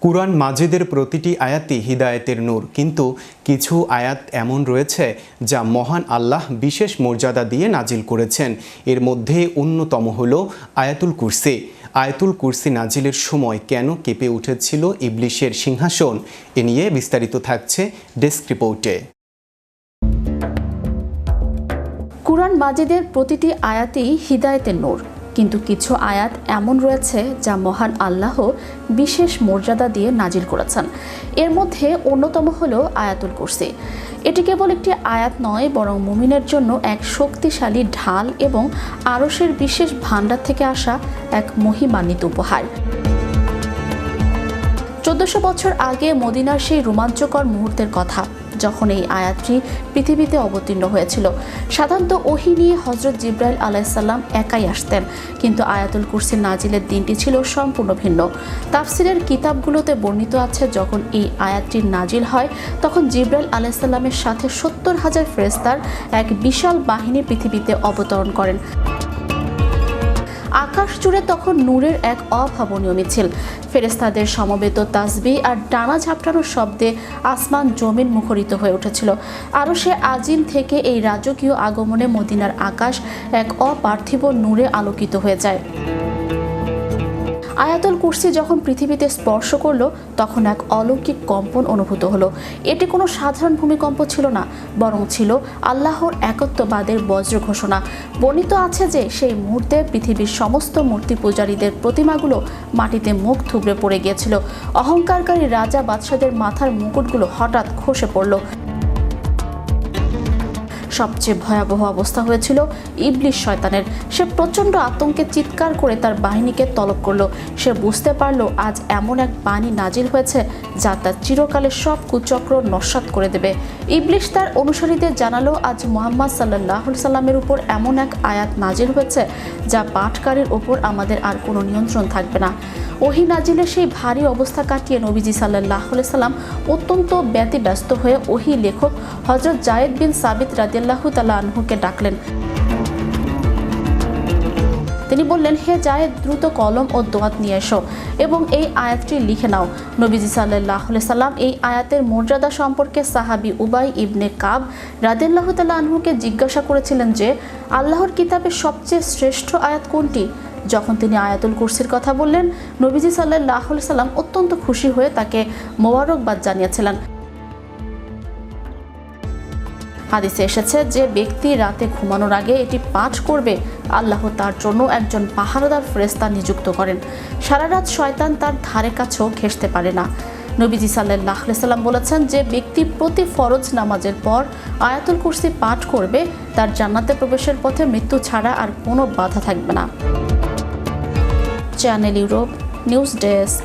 কুরআন মাজিদের প্রতিটি আয়াতই হিদায়াতের নূর, কিন্তু কিছু আয়াত এমন রয়েছে যা মহান আল্লাহ বিশেষ মর্যাদা দিয়ে নাজিল করেছেন। এর মধ্যে অন্যতম হল আয়াতুল কুরসি। আয়াতুল কুরসি নাজিলের সময় কেন কেঁপে উঠেছিল ইবলিশের সিংহাসন, এ নিয়ে বিস্তারিত থাকছে ডেস্ক রিপোর্টে। কুরআন মাজিদের প্রতিটি আয়াতই হিদায়াতের নূর, কিন্তু কিছু আয়াত এমন রয়েছে যা মহান আল্লাহ বিশেষ মর্যাদা দিয়ে নাজিল করেছেন। এর মধ্যে অন্যতম হলো আয়াতুল কুরসি। এটি কেবল একটি আয়াত নয়, বরং মুমিনের জন্য এক শক্তিশালী ঢাল এবং আরশের বিশেষ ভাণ্ডার থেকে আসা এক মহিমান্বিত উপহার। 1400 বছর আগে মদিনার সেই রোমাঞ্চকর মুহূর্তের কথা, যখন এই আয়াতটি পৃথিবীতে অবতীর্ণ হয়েছিল। সাধারণত ওহী নিয়ে হযরত জিবরাইল আলাইহিসসালাম একাই আসতেন, কিন্তু আয়াতুল কুরসি নাজিলের দিনটি ছিল সম্পূর্ণ ভিন্ন। তাফসিরের কিতাবগুলোতে বর্ণিত আছে, যখন এই আয়াতটি নাজিল হয় তখন জিবরাইল আলাইহিসসালামের সাথে 70,000 ফেরেশতার এক বিশাল বাহিনী পৃথিবীতে অবতরণ করেন। আকাশ জুড়ে তখন নূরের এক অভাবনীয় মিছিল। ফেরেশতাদের সমবেত তাসবিহ আর ডানা ঝাপটানোর শব্দে আসমান জমিন মুখরিত হয়ে উঠেছিল। আরশে আজিম থেকে এই রাজকীয় আগমনে মদিনার আকাশ এক অপার্থিব নূরে আলোকিত হয়ে যায়। আয়াতুল কুরসি যখন পৃথিবীতে স্পর্শ করলো, তখন এক অলৌকিক কম্পন অনুভূত হলো। এটি কোনো সাধারণ ভূমিকম্প ছিল না, বরং ছিল আল্লাহর একত্ববাদের বজ্র ঘোষণা। বর্ণিত আছে যে সেই মুহূর্তে পৃথিবীর সমস্ত মূর্তি পূজারীদের প্রতিমাগুলো মাটিতে মুখ থুবড়ে পড়ে গিয়েছিল। অহংকারকারী রাজা বাদশাদের মাথার মুকুটগুলো হঠাৎ খসে পড়ল। সবচেয়ে ভয়াবহ অবস্থা হয়েছিল ইবলিশ শয়তানের। সে প্রচণ্ড আতঙ্কে চিৎকার করে তার বাহিনীকে তলব করলো। সে বুঝতে পারল আজ এমন এক বাণী নাজিল হয়েছে যা তার চিরকালের সব কুচক্র নস্যাৎ করে দেবে। ইবলিশ তার অনুসারীদের জানালো, আজ মুহাম্মদ সাল্লাল্লাহু আলাইহি সাল্লামের উপর এমন এক আয়াত নাজিল হয়েছে যা পাঠকারীর ওপর আমাদের আর কোনো নিয়ন্ত্রণ থাকবে না। ওহী নাজিলের সেই ভারী অবস্থা কাটিয়ে নবীজি সাল্লাল্লাহু আলাইহি সাল্লাম অত্যন্ত ব্যতিব্যস্ত হয়ে ওহী লেখক হযরত যায়েদ বিন সাবিত রাদিয়াল্লাহু তাআলা আনহুকে ডাকলেন। তিনি বললেন, হে যায়েদ, দ্রুত কলম ও দোয়াত নিয়ে এসো এবং এই আয়াতটি লিখে নাও। নবীজি সাল্লাল্লাহু আলাইহি সাল্লাম এই আয়াতের মর্যাদা সম্পর্কে সাহাবী উবাই ইবনে কাব রাদিয়াল্লাহু তাআলা আনহুকে জিজ্ঞাসা করেছিলেন যে আল্লাহর কিতাবের সবচেয়ে শ্রেষ্ঠ আয়াত কোনটি। যখন তিনি আয়াতুল কুরসির কথা বললেন, নবীজি সাল্লাল্লাহু আলাইহি সাল্লাম অত্যন্ত খুশি হয়ে তাকে মোবারকবাদ জানিয়েছিলেন। হাদিসে এসেছে, যে ব্যক্তি রাতে ঘুমানোর আগে এটি পাঠ করবে, আল্লাহ তার জন্য একজন পাহারাদার ফেরেশতা নিযুক্ত করেন। সারা রাত শয়তান তার ধারে কাছেও ঘেঁষতে পারে না। নবীজি সাল্লাল্লাহু আলাইহি সাল্লাম বলেছেন, যে ব্যক্তি প্রতি ফরজ নামাজের পর আয়াতুল কুরসি পাঠ করবে, তার জান্নাতে প্রবেশের পথে মৃত্যু ছাড়া আর কোনো বাধা থাকবে না। Channel Europe news desk.